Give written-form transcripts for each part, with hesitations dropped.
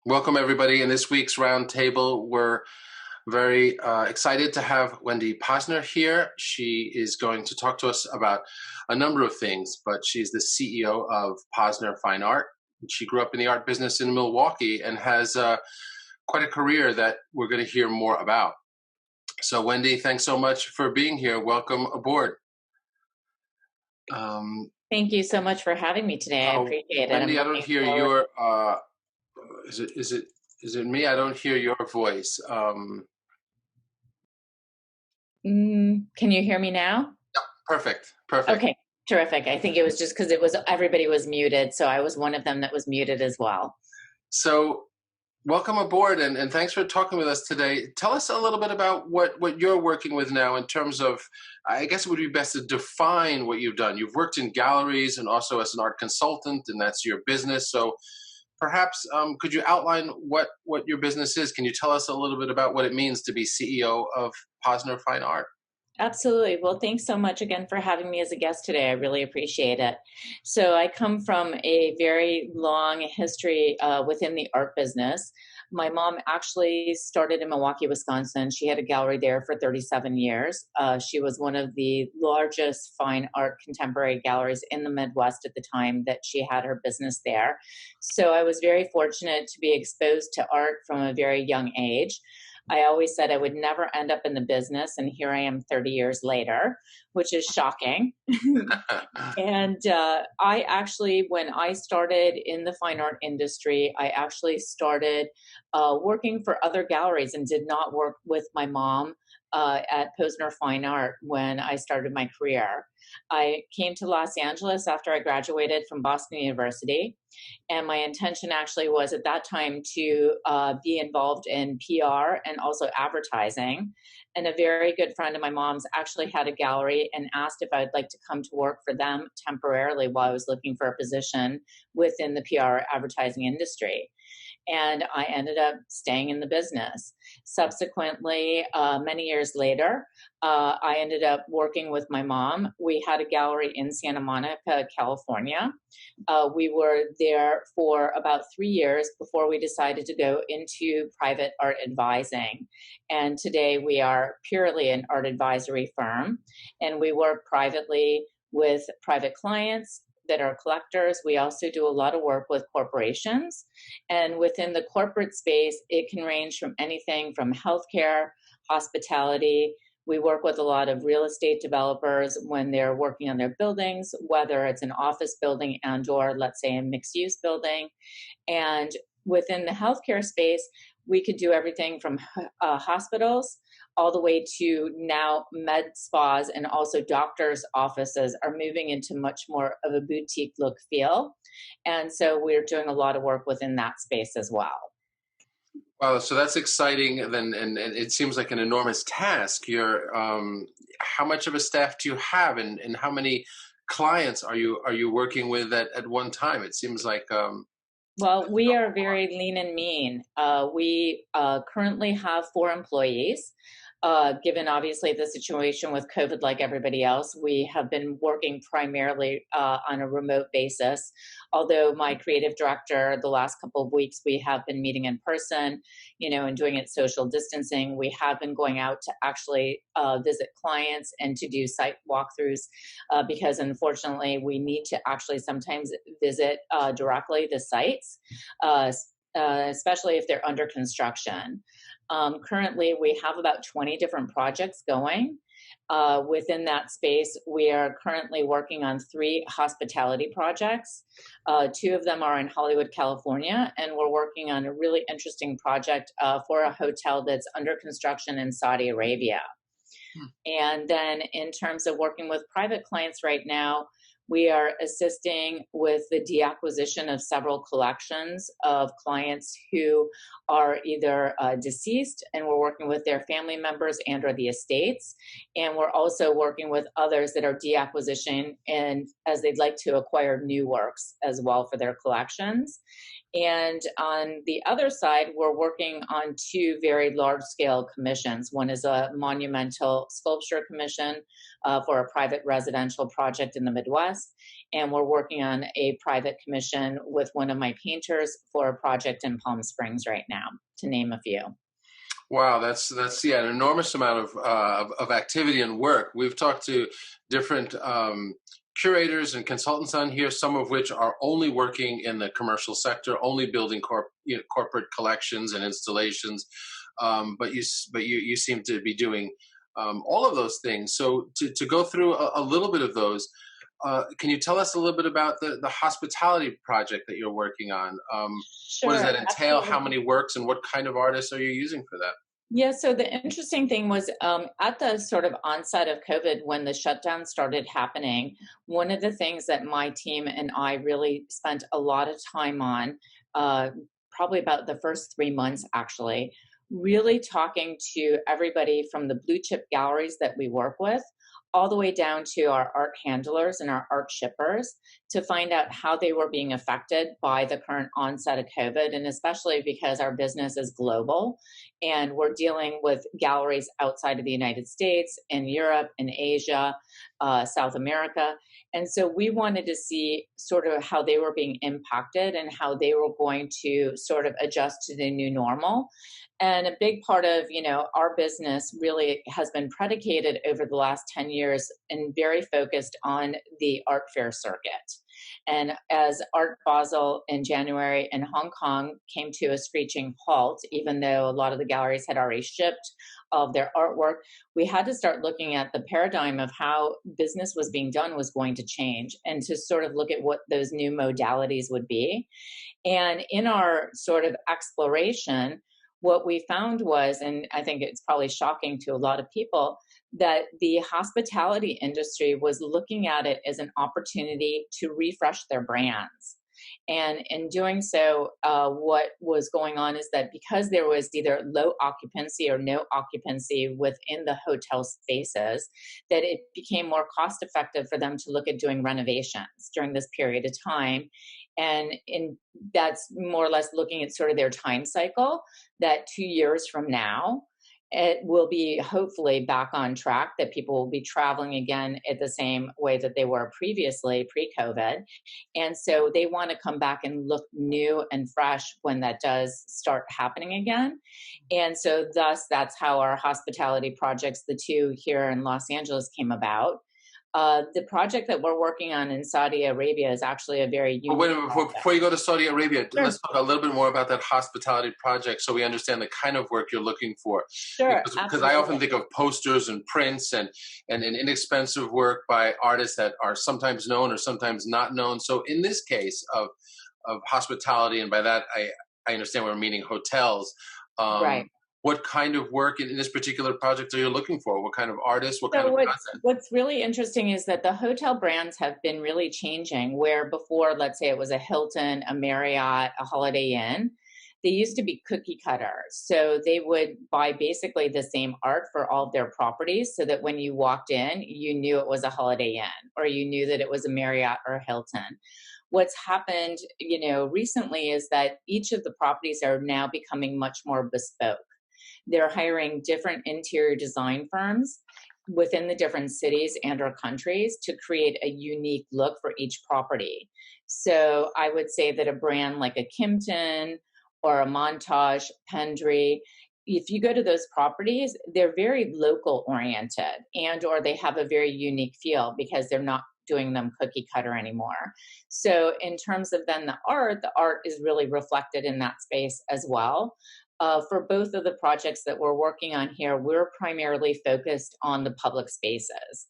Welcome, everybody. In this week's Roundtable, we're very excited to have Wendy Posner here. She is going to talk to us about a number of things, but she's the CEO of Posner Fine Art. She grew up in the art business in Milwaukee and has quite a career that we're going to hear more about. So, Wendy, thanks so much for being here. Welcome aboard. Thank you so much for having me today. I appreciate it. Wendy, I don't hear your. Is it me? I don't hear your voice. Can you hear me now? Yeah, perfect. Okay, terrific. I think it was just because everybody was muted, so I was one of them that was muted as well. So, welcome aboard, and thanks for talking with us today. Tell us a little bit about what you're working with now in terms of, I guess it would be best to define what you've done. You've worked in galleries and also as an art consultant, and that's your business. So perhaps could you outline what your business is? Can you tell us a little bit about what it means to be CEO of Posner Fine Art? Absolutely. Well, thanks so much again for having me as a guest today. I really appreciate it. So I come from a very long history within the art business. My mom actually started in Milwaukee, Wisconsin. She had a gallery there for 37 years. She was one of the largest fine art contemporary galleries in the Midwest at the time that she had her business there. So I was very fortunate to be exposed to art from a very young age. I always said I would never end up in the business, and here I am 30 years later, which is shocking. And I actually, when I started in the fine art industry, I actually started working for other galleries and did not work with my mom at Posner Fine Art when I started my career. I came to Los Angeles after I graduated from Boston University. And my intention actually was at that time to be involved in PR and also advertising. And a very good friend of my mom's actually had a gallery and asked if I'd like to come to work for them temporarily while I was looking for a position within the PR advertising industry. And I ended up staying in the business. Subsequently, many years later, I ended up working with my mom. We had a gallery in Santa Monica, California. We were there for about 3 years before we decided to go into private art advising. And today we are purely an art advisory firm, and we work privately with private clients that are collectors. We also do a lot of work with corporations. And within the corporate space, it can range from anything from healthcare, hospitality. We work with a lot of real estate developers when they're working on their buildings, whether it's an office building and or let's say a mixed use building. And within the healthcare space, we could do everything from hospitals all the way to now med spas, and also doctors' offices are moving into much more of a boutique look feel. And so we're doing a lot of work within that space as well. Wow, so that's exciting, and it seems like an enormous task. You're, how much of a staff do you have, and how many clients are you working with at one time? It seems like. Well, we are very lean and mean. We currently have 4 employees. Given obviously the situation with COVID, like everybody else, we have been working primarily on a remote basis. Although my creative director, the last couple of weeks, we have been meeting in person, and doing it social distancing. We have been going out to actually visit clients and to do site walkthroughs because unfortunately we need to actually sometimes visit directly the sites, especially if they're under construction. Currently, we have about 20 different projects going. Within that space, we are currently working on 3 hospitality projects. 2 of them are in Hollywood, California, and we're working on a really interesting project for a hotel that's under construction in Saudi Arabia. And then in terms of working with private clients right now, we are assisting with the deacquisition of several collections of clients who are either deceased, and we're working with their family members and or the estates. And we're also working with others that are deacquisition and as they'd like to acquire new works as well for their collections. And on the other side, we're working on two very large scale commissions. One is a monumental sculpture commission for a private residential project in the Midwest. And we're working on a private commission with one of my painters for a project in Palm Springs right now, to name a few. Wow, that's yeah, an enormous amount of activity and work. We've talked to different curators and consultants on here, some of which are only working in the commercial sector, only building corporate collections and installations. But you seem to be doing all of those things. So to go through a little bit of those, can you tell us a little bit about the hospitality project that you're working on? What does Sure, that entail? How absolutely. many works and what kind of artists are you using for that? Yeah, so the interesting thing was at the sort of onset of COVID, when the shutdown started happening, one of the things that my team and I really spent a lot of time on, uh, probably about the first 3 months actually, really talking to everybody from the blue chip galleries that we work with, all the way down to our art handlers and our art shippers to find out how they were being affected by the current onset of COVID, and especially because our business is global and we're dealing with galleries outside of the United States, in Europe, in Asia, South America. And so we wanted to see sort of how they were being impacted and how they were going to sort of adjust to the new normal. And a big part of, our business really has been predicated over the last 10 years and very focused on the art fair circuit. And as Art Basel in January in Hong Kong came to a screeching halt, even though a lot of the galleries had already shipped of their artwork, we had to start looking at the paradigm of how business was being done was going to change and to sort of look at what those new modalities would be. And in our sort of exploration, what we found was, and I think it's probably shocking to a lot of people, that the hospitality industry was looking at it as an opportunity to refresh their brands. And in doing so, what was going on is that because there was either low occupancy or no occupancy within the hotel spaces, that it became more cost effective for them to look at doing renovations during this period of time. And that's more or less looking at sort of their time cycle, that 2 years from now, it will be hopefully back on track, that people will be traveling again at the same way that they were previously, pre-COVID. And so they want to come back and look new and fresh when that does start happening again. And so thus, that's how our hospitality projects, the two here in Los Angeles, came about. The project that we're working on in Saudi Arabia is actually a very But wait unique a minute, project. before you go to Saudi Arabia, Sure, let's talk a little bit more about that hospitality project so we understand the kind of work you're looking for. sure, Because I absolutely. often think of posters and prints and inexpensive work by artists that are sometimes known or sometimes not known. So in this case of hospitality, and by that I understand we're meaning hotels, um, Right. what kind of work in this particular project are you looking for? What kind of artists? What kind So of what's content? what's really interesting is that the hotel brands have been really changing. Where before, let's say it was a Hilton, a Marriott, a Holiday Inn, they used to be cookie cutter. So they would buy basically the same art for all of their properties, so that when you walked in, you knew it was a Holiday Inn or you knew that it was a Marriott or a Hilton. What's happened, recently is that each of the properties are now becoming much more bespoke. They're hiring different interior design firms within the different cities and or countries to create a unique look for each property. So I would say that a brand like a Kimpton or a Montage, Pendry, if you go to those properties, they're very local oriented and or they have a very unique feel because they're not doing them cookie cutter anymore. So in terms of then the art is really reflected in that space as well. For both of the projects that we're working on here, we're primarily focused on the public spaces.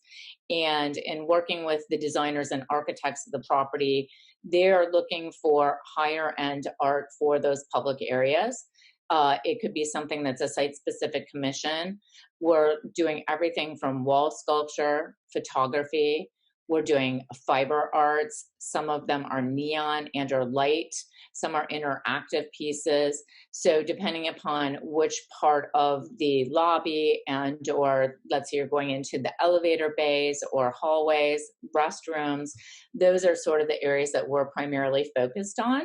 And in working with the designers and architects of the property, they're looking for higher end art for those public areas. It could be something that's a site specific commission. We're doing everything from wall sculpture, photography. We're doing fiber arts. Some of them are neon and or light. Some are interactive pieces. So depending upon which part of the lobby and or let's say you're going into the elevator bays or hallways, restrooms, those are sort of the areas that we're primarily focused on.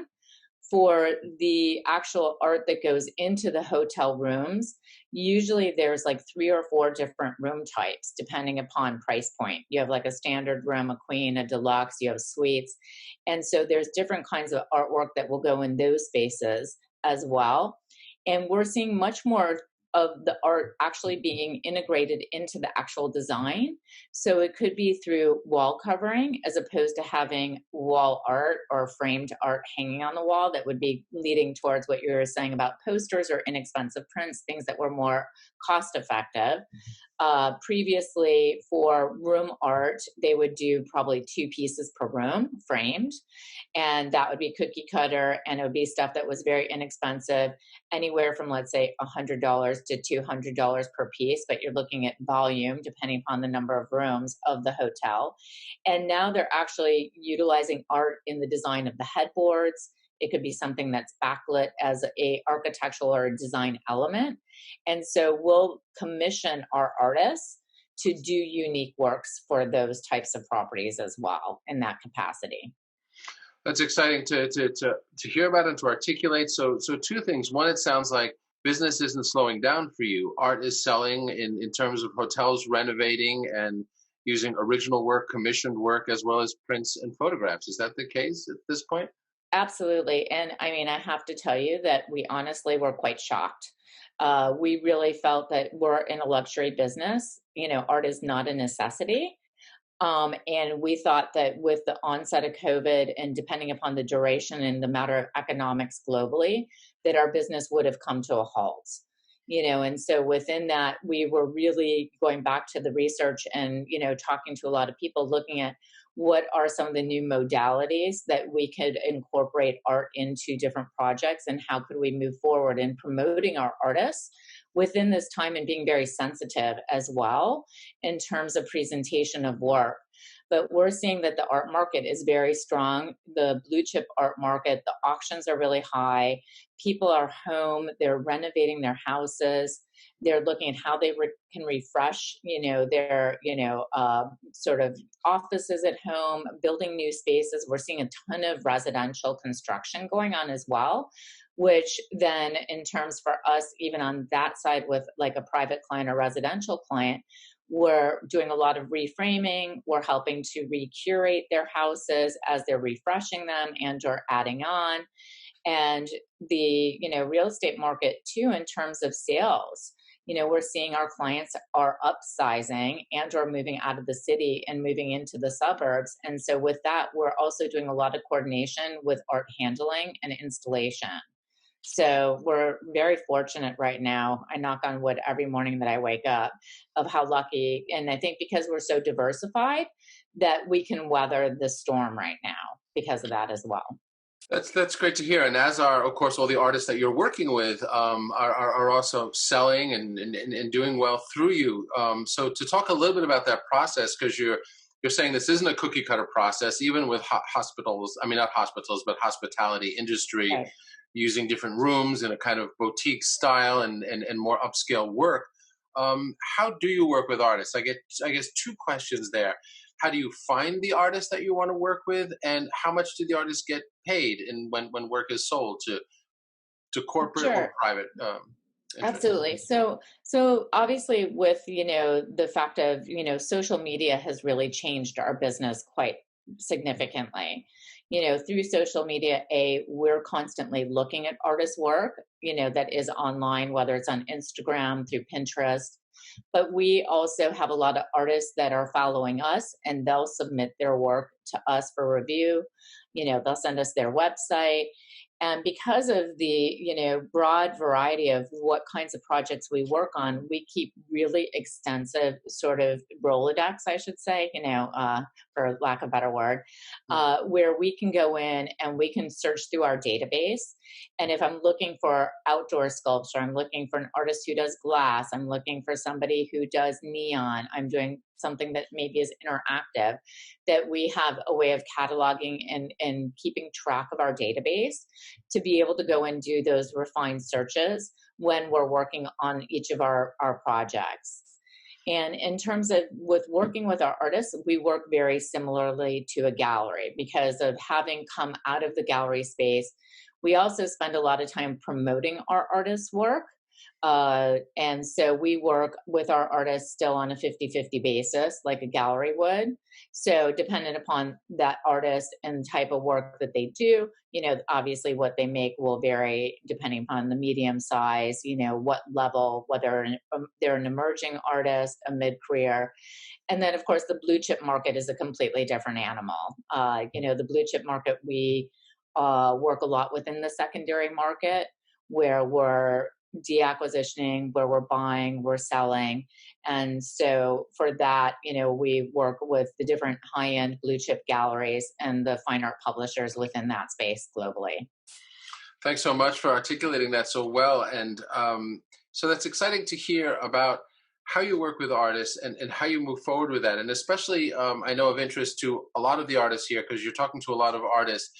for the actual art that goes into the hotel rooms, usually there's like 3 or 4 different room types depending upon price point. You have like a standard room, a queen, a deluxe, you have suites. And so there's different kinds of artwork that will go in those spaces as well. And we're seeing much more of the art actually being integrated into the actual design. So it could be through wall covering as opposed to having wall art or framed art hanging on the wall that would be leading towards what you were saying about posters or inexpensive prints, things that were more cost effective. Previously, for room art, they would do probably 2 pieces per room framed, and that would be cookie cutter, and it would be stuff that was very inexpensive, anywhere from, let's say, $100 to $200 per piece, but you're looking at volume depending upon the number of rooms of the hotel. And now they're actually utilizing art in the design of the headboards. It could be something that's backlit as a architectural or a design element. And so we'll commission our artists to do unique works for those types of properties as well in that capacity. That's exciting to hear about and to articulate. So 2 things. One, it sounds like business isn't slowing down for you. Art is selling in terms of hotels renovating and using original work, commissioned work, as well as prints and photographs. Is that the case at this point? Absolutely. And I mean, I have to tell you that we honestly were quite shocked. We really felt that we're in a luxury business. You know, art is not a necessity. And we thought that with the onset of COVID and depending upon the duration and the matter of economics globally, that our business would have come to a halt. You know, and so within that, we were really going back to the research and, you know, talking to a lot of people, looking at what are some of the new modalities that we could incorporate art into different projects and how could we move forward in promoting our artists within this time and being very sensitive as well in terms of presentation of work. But we're seeing that the art market is very strong. The blue chip art market, the auctions are really high. People are home, they're renovating their houses. They're looking at how they can refresh, you know, their, sort of offices at home, building new spaces. We're seeing a ton of residential construction going on as well, which then in terms for us, even on that side with like a private client or residential client, we're doing a lot of reframing. We're helping to recurate their houses as they're refreshing them and or adding on. And the, real estate market too, in terms of sales, we're seeing our clients are upsizing and or moving out of the city and moving into the suburbs. And so with that, we're also doing a lot of coordination with art handling and installation. So we're very fortunate right now. I knock on wood every morning that I wake up of how lucky. And I think because we're so diversified that we can weather the storm right now because of that as well. That's great to hear. And as are, of course, all the artists that you're working with are also selling and doing well through you. So to talk a little bit about that process, because you're saying this isn't a cookie cutter process, even with hospitals. I mean, not hospitals, but hospitality industry. Right. Using different rooms in a kind of boutique style and more upscale work. How do you work with artists? I guess 2 questions there. How do you find the artists that you want to work with, and how much do the artists get paid and when work is sold to corporate Sure. or private interests? Absolutely. So obviously with, the fact of, social media has really changed our business quite significantly. Through social media, we're constantly looking at artists' work, that is online, whether it's on Instagram, through Pinterest. But we also have a lot of artists that are following us and they'll submit their work to us for review. They'll send us their website. And because of the, broad variety of what kinds of projects we work on, we keep really extensive sort of Rolodex, I should say, for lack of a better word, where we can go in and we can search through our database. And if I'm looking for outdoor sculpture, I'm looking for an artist who does glass, I'm looking for somebody who does neon, I'm doing something that maybe is interactive, that we have a way of cataloging and keeping track of our database to be able to go and do those refined searches when we're working on each of our projects. And in terms of with working with our artists, we work very similarly to a gallery because of having come out of the gallery space. We also spend a lot of time promoting our artists' work. And so we work with our artists still on a 50-50 basis, like a gallery would. So dependent upon that artist and type of work that they do, obviously what they make will vary depending upon the medium size, what level, whether they're an emerging artist, a mid-career. And then, of course, the blue chip market is a completely different animal. The blue chip market, we work a lot within the secondary market where we're deacquisitioning, where we're buying, we're selling. And so for that, we work with the different high-end blue chip galleries and the fine art publishers within that space globally. Thanks so much for articulating that so well. And so that's exciting to hear about how you work with artists and how you move forward with that. And especially, I know of interest to a lot of the artists here, because you're talking to a lot of artists.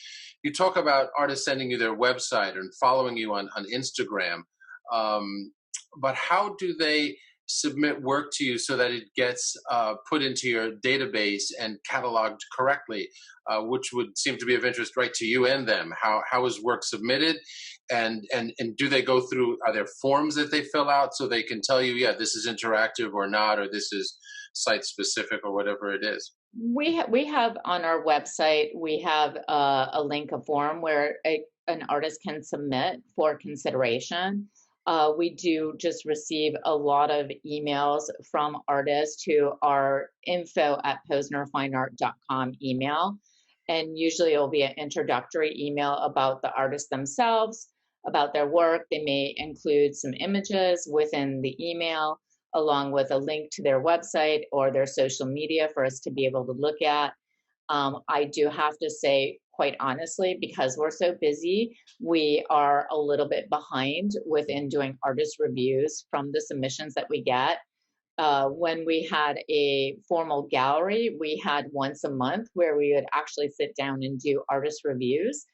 You talk about artists sending you their website and following you on Instagram. But how do they submit work to you so that it gets put into your database and cataloged correctly, which would seem to be of interest right to you and them? How is work submitted, and do they go through? Are there forms that they fill out so they can tell you, yeah, this is interactive or not, or this is site specific or whatever it is? We have on our website, we have a link, a form where an artist can submit for consideration. We do just receive a lot of emails from artists who are info@posnerfineart.com email. And usually it'll be an introductory email about the artist themselves, about their work. They may include some images within the email, along with a link to their website or their social media for us to be able to look at. I do have to say, quite honestly, because we're so busy, we are a little bit behind within doing artist reviews from the submissions that we get. When we had a formal gallery, we had once a month where we would actually sit down and do artist reviews.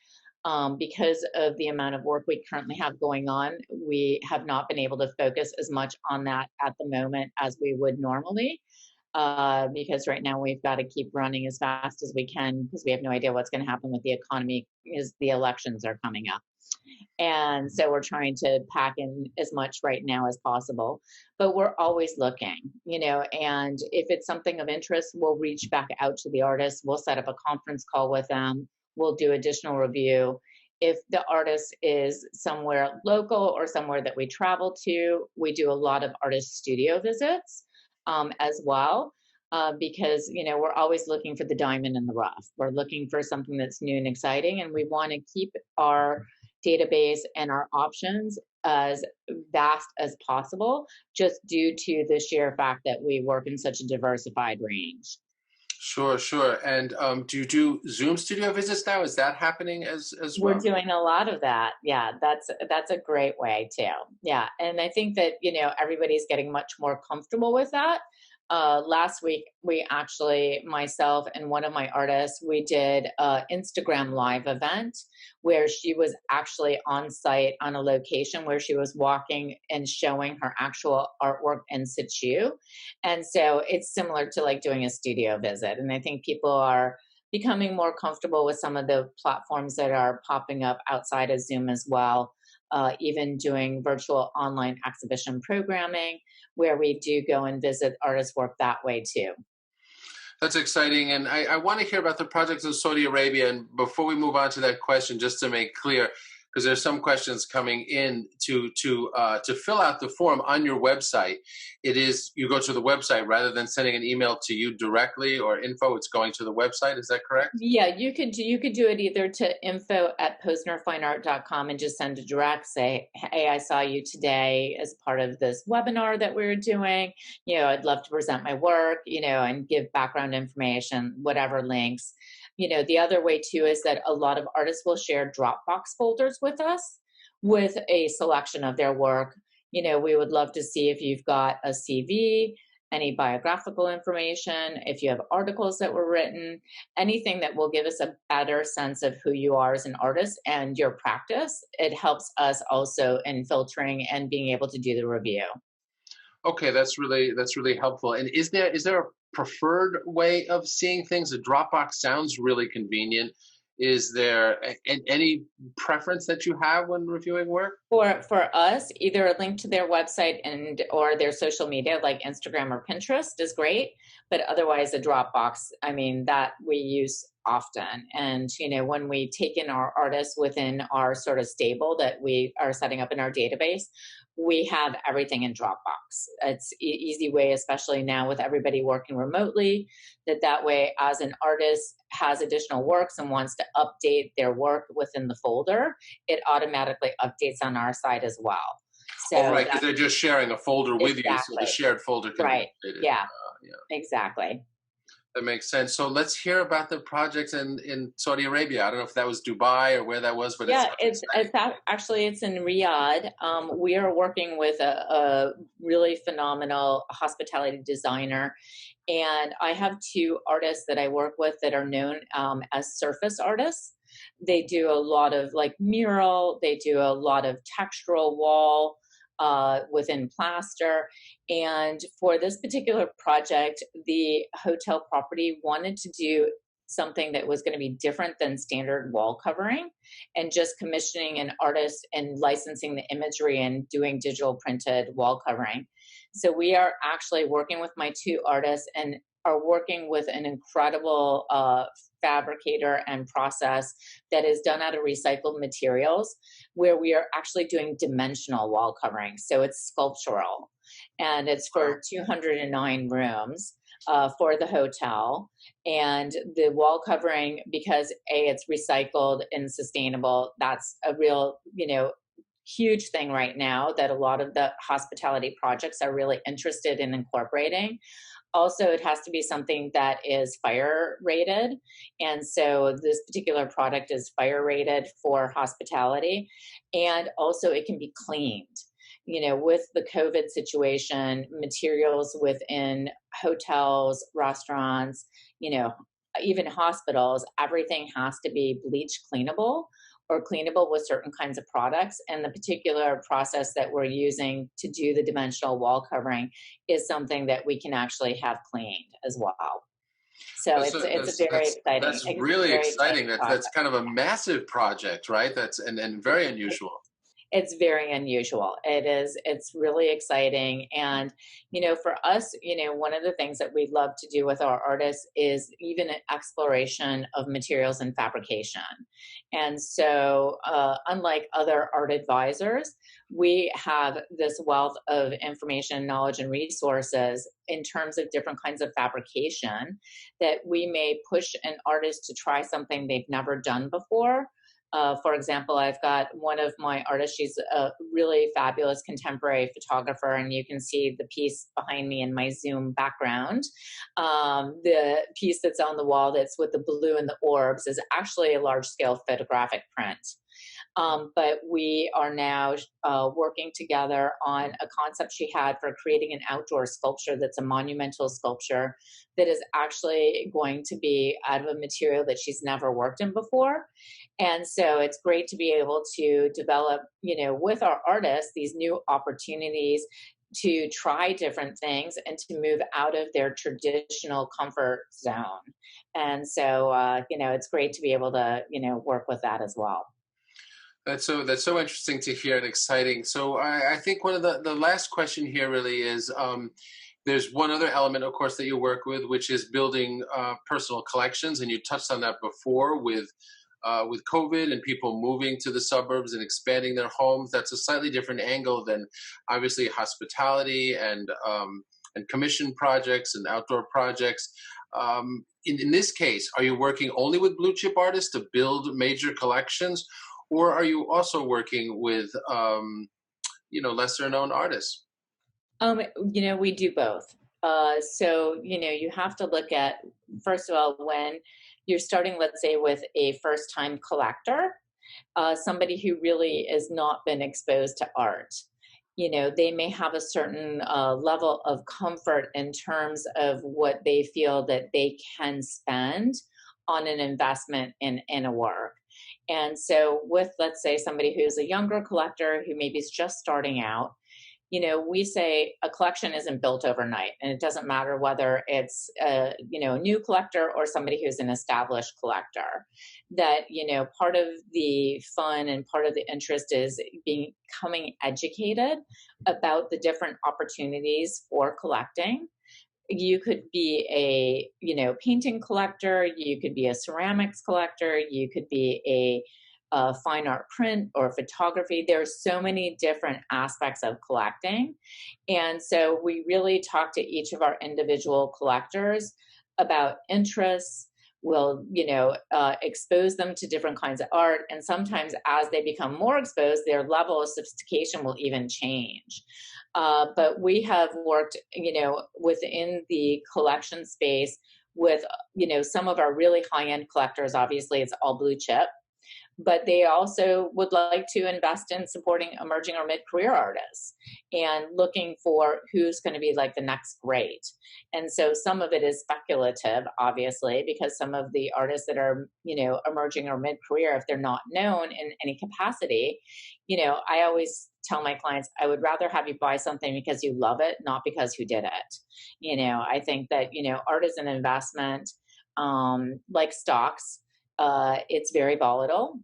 Because of the amount of work we currently have going on, we have not been able to focus as much on that at the moment as we would normally. Because right now we've got to keep running as fast as we can because we have no idea what's going to happen with the economy as the elections are coming up. And so we're trying to pack in as much right now as possible, but we're always looking, and if it's something of interest, we'll reach back out to the artist. We'll set up a conference call with them. We'll do additional review. If the artist is somewhere local or somewhere that we travel to, we do a lot of artist studio visits as well. Because we're always looking for the diamond in the rough. We're looking for something that's new and exciting, and we want to keep our database and our options as vast as possible, just due to the sheer fact that we work in such a diversified range. Sure, sure. And do you do Zoom studio visits now? Is that happening as well? We're doing a lot of that. Yeah, that's a great way too. Yeah, and I think that everybody's getting much more comfortable with that. Last week, we actually, myself and one of my artists, we did an Instagram live event where she was actually on site on a location where she was walking and showing her actual artwork in situ. And so it's similar to like doing a studio visit. And I think people are becoming more comfortable with some of the platforms that are popping up outside of Zoom as well. Even doing virtual online exhibition programming where we do go and visit artists' work that way too. That's exciting. And I want to hear about the projects in Saudi Arabia. And before we move on to that question, just to make clear, because there's some questions coming in to fill out the form on your website. It is, you go to the website rather than sending an email to you directly or info, it's going to the website. Is that correct? Yeah, you could do it either to info@posnerfineart.com and just send a direct, say, hey, I saw you today as part of this webinar that we were doing. I'd love to present my work, and give background information, whatever links. The other way too is that a lot of artists will share Dropbox folders with us with a selection of their work. We would love to see if you've got a CV, any biographical information, if you have articles that were written, anything that will give us a better sense of who you are as an artist and your practice. It helps us also in filtering and being able to do the review. Okay, that's really helpful. And is there a preferred way of seeing things? A Dropbox sounds really convenient. Is there any preference that you have when reviewing work? For us, either a link to their website and or their social media like Instagram or Pinterest is great, but otherwise a Dropbox, I mean, that we use often. And when we take in our artists within our sort of stable that we are setting up in our database, we have everything in Dropbox. It's easy way, especially now with everybody working remotely, that way as an artist has additional works and wants to update their work within the folder, it automatically updates on our side as well. Oh, So right, because they're just sharing a folder with you, so the exactly shared folder can be right. updated. Yeah, Yeah, exactly. that makes sense. So let's hear about the project in Saudi Arabia. I don't know if that was Dubai or where that was, but it Yeah, sounds exciting. actually it's in Riyadh. We are working with a really phenomenal hospitality designer, and I have two artists that I work with that are known as surface artists. They do a lot of like mural. They do a lot of textural wall within plaster. And for this particular project, the hotel property wanted to do something that was going to be different than standard wall covering, and just commissioning an artist and licensing the imagery and doing digital printed wall covering. So we are actually working with my two artists and are working with an incredible fabricator and process that is done out of recycled materials, where we are actually doing dimensional wall covering. So it's sculptural, and it's Wow. for 209 rooms for the hotel. And the wall covering, because it's recycled and sustainable, that's a real, huge thing right now that a lot of the hospitality projects are really interested in incorporating. Also, it has to be something that is fire rated. And so this particular product is fire rated for hospitality. And also it can be cleaned. With the COVID situation, materials within hotels, restaurants, even hospitals, everything has to be bleach cleanable or cleanable with certain kinds of products. And the particular process that we're using to do the dimensional wall covering is something that we can actually have cleaned as well. So That's it's a very exciting, that's really very exciting. exciting That's project. kind of a massive project, right? That's and very unusual. It's very unusual. It's really exciting. And, for us, one of the things that we love to do with our artists is even an exploration of materials and fabrication. And so, unlike other art advisors, we have this wealth of information, knowledge, and resources in terms of different kinds of fabrication that we may push an artist to try something they've never done before. For example, I've got one of my artists, she's a really fabulous contemporary photographer, and you can see the piece behind me in my Zoom background. The piece that's on the wall that's with the blue and the orbs is actually a large scale photographic print. But we are now working together on a concept she had for creating an outdoor sculpture that's a monumental sculpture that is actually going to be out of a material that she's never worked in before. And so it's great to be able to develop, with our artists, these new opportunities to try different things and to move out of their traditional comfort zone. And so, it's great to be able to, work with that as well. That's so interesting to hear and exciting. So I think one of the last question here really is there's one other element, of course, that you work with, which is building personal collections, and you touched on that before with COVID and people moving to the suburbs and expanding their homes. That's a slightly different angle than obviously hospitality and commission projects and outdoor projects. In this case, are you working only with blue chip artists to build major collections, or are you also working with lesser known artists? We do both. So, you have to look at, first of all, when you're starting, let's say, with a first time collector, somebody who really has not been exposed to art. They may have a certain level of comfort in terms of what they feel that they can spend on an investment in a work. And so, with, let's say, somebody who's a younger collector who maybe is just starting out, we say a collection isn't built overnight, and it doesn't matter whether it's a new collector or somebody who's an established collector. That part of the fun and part of the interest is becoming educated about the different opportunities for collecting. You could be a painting collector, you could be a ceramics collector, you could be a fine art print or photography. There's so many different aspects of collecting, and so we really talk to each of our individual collectors about interests. We'll expose them to different kinds of art, and sometimes as they become more exposed, their level of sophistication will even change. But we have worked, within the collection space with, some of our really high-end collectors. Obviously, it's all blue chip, but they also would like to invest in supporting emerging or mid-career artists and looking for who's going to be like the next great. And so some of it is speculative, obviously, because some of the artists that are, emerging or mid-career, if they're not known in any capacity, I always tell my clients, I would rather have you buy something because you love it, not because who did it. I think that, art is an investment, like stocks. It's very volatile.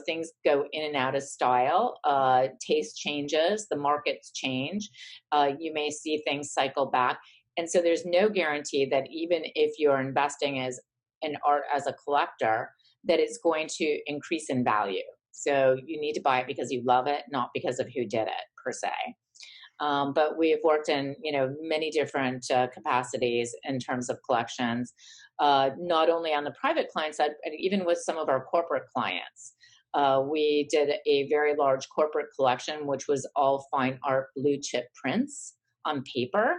Things go in and out of style. Taste changes, the markets change. You may see things cycle back. And so there's no guarantee that even if you're investing as an art as a collector, that it's going to increase in value. So you need to buy it because you love it, not because of who did it per se. But we've worked in, many different capacities in terms of collections, not only on the private client side, but even with some of our corporate clients. We did a very large corporate collection, which was all fine art blue chip prints on paper.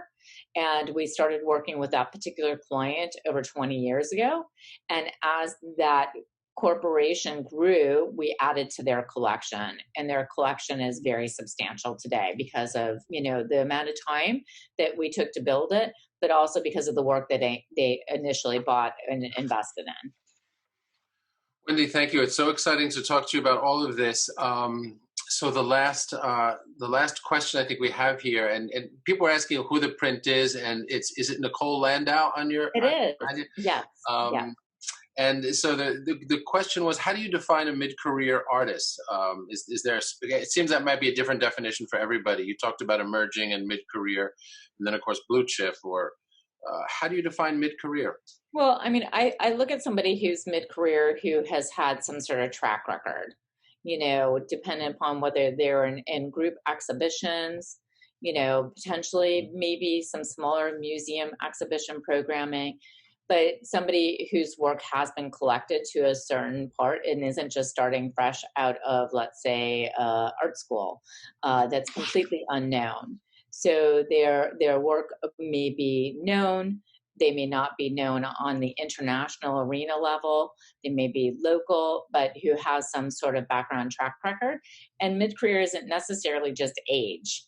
And we started working with that particular client over 20 years ago. And as that corporation grew, we added to their collection, and their collection is very substantial today because of the amount of time that we took to build it, but also because of the work that they initially bought and invested in. Wendy, thank you. It's so exciting to talk to you about all of this. So the last question I think we have here, and people are asking who the print is, and is it Nicole Landau on your? It is. Yes. Yeah. And so the question was, how do you define a mid-career artist? Is there? It seems that might be a different definition for everybody. You talked about emerging and mid-career, and then of course blue chip. Or how do you define mid-career? Well, I mean, I look at somebody who's mid-career who has had some sort of track record. Depending upon whether they're in group exhibitions, potentially maybe some smaller museum exhibition programming. But somebody whose work has been collected to a certain part and isn't just starting fresh out of, let's say, art school, that's completely unknown. So their work may be known. They may not be known on the international arena level. They may be local, but who has some sort of background track record. And mid-career isn't necessarily just age.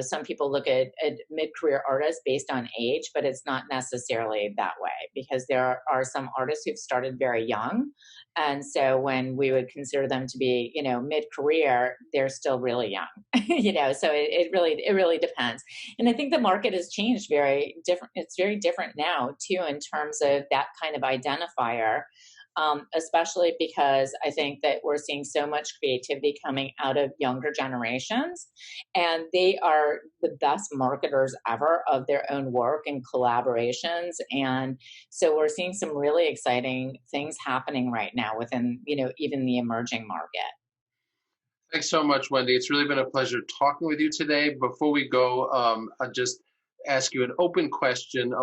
Some people look at mid-career artists based on age, but it's not necessarily that way, because there are some artists who've started very young. And so when we would consider them to be, mid-career, they're still really young, so it really depends. And I think the market has changed very different. It's very different now too, in terms of that kind of identifier. Especially because I think that we're seeing so much creativity coming out of younger generations, and they are the best marketers ever of their own work and collaborations. And so we're seeing some really exciting things happening right now within, even the emerging market. Thanks so much, Wendy. It's really been a pleasure talking with you today. Before we go, I'll just ask you an open question.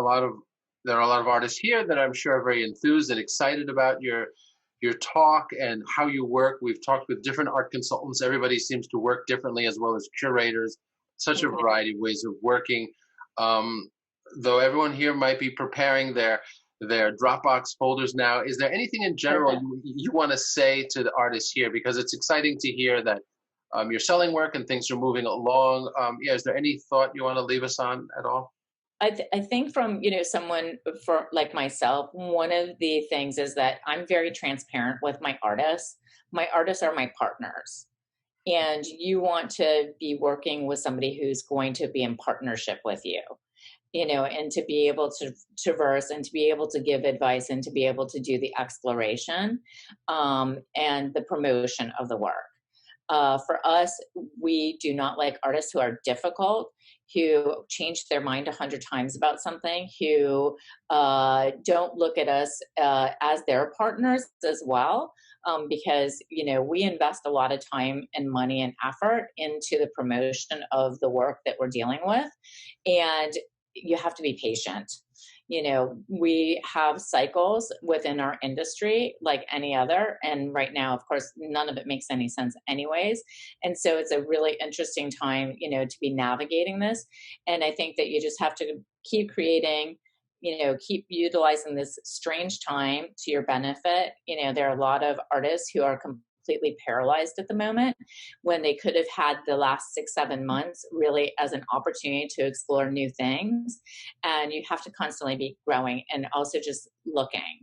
There are a lot of artists here that I'm sure are very enthused and excited about your talk and how you work. We've talked with different art consultants. Everybody seems to work differently, as well as curators. Such a variety of ways of working. Though everyone here might be preparing their Dropbox folders now, is there anything in general you want to say to the artists here? Because it's exciting to hear that you're selling work and things are moving along. Is there any thought you want to leave us on at all? I think from, someone like myself, one of the things is that I'm very transparent with my artists. My artists are my partners. and you want to be working with somebody who's going to be in partnership with you, and to be able to traverse and to be able to give advice and to be able to do the exploration, and the promotion of the work. For us, we do not like artists who are difficult, who change their mind 100 times about something, who don't look at us as their partners as well, because we invest a lot of time and money and effort into the promotion of the work that we're dealing with, and you have to be patient. We have cycles within our industry like any other. And right now, of course, none of it makes any sense, anyways. And so it's a really interesting time, to be navigating this. And I think that you just have to keep creating, keep utilizing this strange time to your benefit. There are a lot of artists who are completely paralyzed at the moment when they could have had the last 6-7 months really as an opportunity to explore new things. And you have to constantly be growing and also just looking.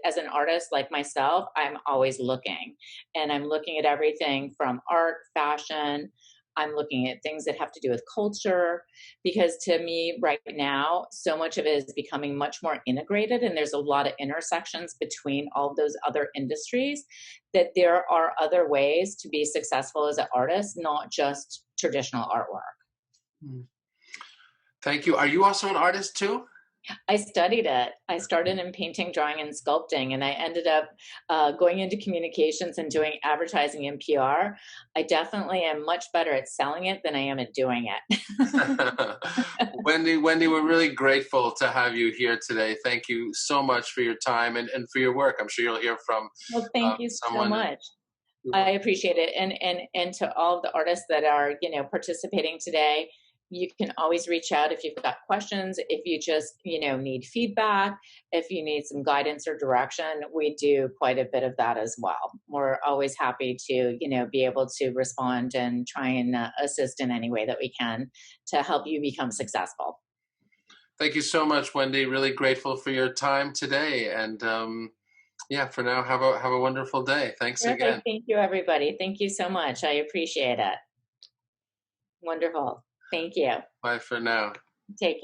As an artist like myself, I'm always looking, and I'm looking at everything from art, fashion. I'm looking at things that have to do with culture, because to me right now, so much of it is becoming much more integrated, and there's a lot of intersections between all of those other industries, that there are other ways to be successful as an artist, not just traditional artwork. Thank you. Are you also an artist too? I studied it. I started in painting, drawing, and sculpting, and I ended up going into communications and doing advertising and PR. I definitely am much better at selling it than I am at doing it. Wendy, we're really grateful to have you here today. Thank you so much for your time and for your work. I'm sure you'll hear from Well, thank you someone. so much. I appreciate it. And to all of the artists that are, participating today, you can always reach out if you've got questions, if you just, need feedback, if you need some guidance or direction. We do quite a bit of that as well. We're always happy to, be able to respond and try and assist in any way that we can to help you become successful. Thank you so much, Wendy. Really grateful for your time today. And for now, have a wonderful day. Thanks Terrific. again. Thank you, everybody. Thank you so much. I appreciate it. Wonderful. Thank you. Bye for now. Take care.